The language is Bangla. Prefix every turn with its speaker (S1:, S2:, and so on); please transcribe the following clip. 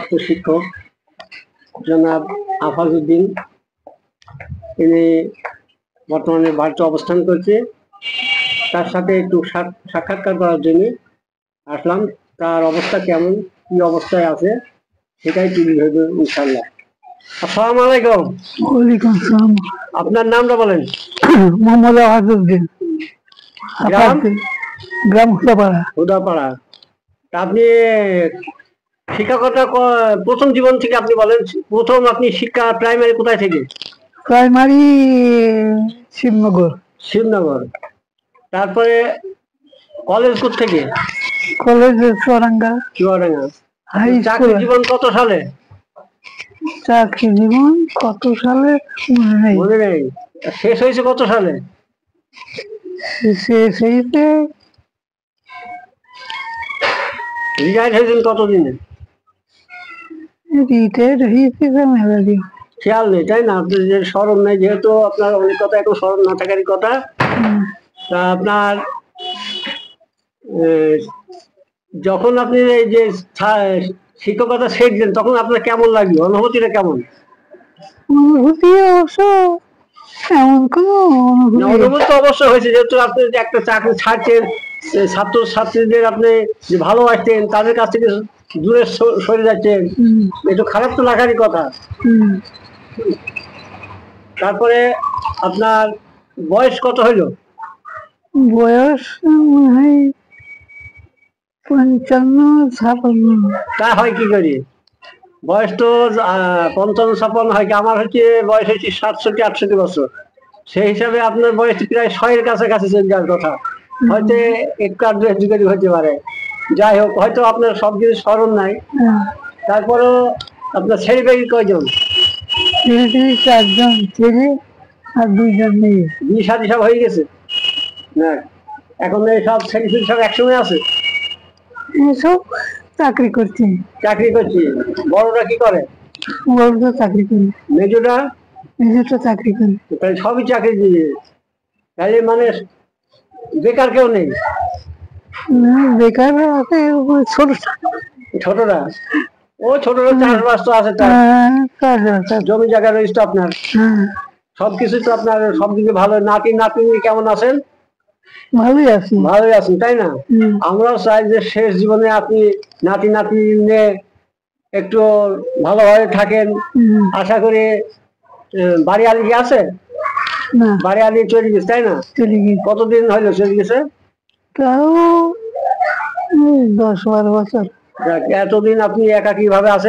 S1: ভারপ্রাপ্ত শিক্ষক জনাব আফাজউদ্দিন, তিনি বর্তমানে ভারতে অবস্থান করছে। তার সাথে একটু সাক্ষাৎকার করার জন্য আসলাম। তার অবস্থা কেমন, কি অবস্থায় আছে সেটাই তুলে ধরবো ইনশাল্লাহ। আসসালামু আলাইকুম।
S2: ওয়ালাইকুম আসসালাম।
S1: আপনার নামটা বলেন।
S2: মোহাম্মদ আফাজউদ্দিন, গ্রাম
S1: হুদাপাড়া। আপনি শিক্ষকতা প্রথম জীবন থেকে আপনি বলেন, প্রথম আপনি শিক্ষা প্রাইমারি কোথায় থেকে?
S2: প্রাইমারি শিবনগর।
S1: তারপরে কলেজ থেকে?
S2: কলেজ চুয়াডাঙ্গা।
S1: চাকরি জীবন কত সালে?
S2: চাকরি জীবন কত সালে
S1: মনে নেই। শেষ হয়েছে কত সালে?
S2: শেষ হয়েছে,
S1: রিটায়ার্ড হয়েছেন কতদিনে?
S2: রিটায়ার্ড হয়েছে মেলা দিন,
S1: খেয়াল নেই তাই না? আপনার যে স্মরণ নেই, যেহেতু আপনার অনেক কথা এখন স্মরণ না থাকারই কথা। তা আপনার যখন আপনি এই যে শিক্ষকতা শিখলেন তখন আপনার কেমন লাগলো, অনুভূতিটা কেমন?
S2: অনুভূতি অবশ্য এমন কোনো
S1: অনুভূতি অবশ্যই হয়েছে, যেহেতু আপনি একটা চাকরি ছাড়ছেন, ছাত্র ছাত্রীদের আপনি যে ভালোবাসতেন তাদের কাছ থেকে দূরে সরে যাচ্ছেন, একটু খারাপ তো লাগারই কথা। তারপরে আপনার বয়স কত হইলো?
S2: বয়স 55-56।
S1: তা হয় কি করি, বয়স তো 55-56 হয় কি, আমার হচ্ছে বয়স হচ্ছে 67-68 বছর। সেই হিসাবে আপনার বয়স প্রায় 100-এর কাছাকাছি চলে যাওয়ার কথা। হয়তো একটু আধটু এডুকেটিভ হতে পারে। যাই হোক, হয়তো আপনার সব কিছু স্মরণ নাই। তারপরেও আপনার ছেলে মেয়ে কয়জন?
S2: 4জন ছেলে আর 2জন মেয়ে।
S1: বিয়ে শাদী সব হয়ে গেছে না? এখন সব ছেলে সব একসঙ্গে আছে?
S2: সব চাকরি করছি।
S1: বড়রা কি করে?
S2: বড়রা চাকরি করে।
S1: মেজোটা
S2: চাকরি করে।
S1: তাহলে সবই চাকরি দিয়ে, তাহলে মানে বেকার কেউ নেই?
S2: বেকার আছে ছোটরা।
S1: চাষবাস তো আছে, জমি জায়গা রয়েছে আপনার, সবকিছু তো আপনার, সবদিকে ভালো। নাতিনি কেমন আছেন?
S2: ভালোই
S1: আছেন তাই না? আমরাও চাই যে শেষ জীবনে আপনি নাতি নিয়ে একটু ভালোভাবে থাকেন। আশা করি বাড়ি আলি কি আছে? বাড়ি আলি চলে গেছে তাই না? কতদিন হইলো চলে গেছে?
S2: তাও 10-12 বছর।
S1: এতদিন আপনি একা কিভাবে আছেন?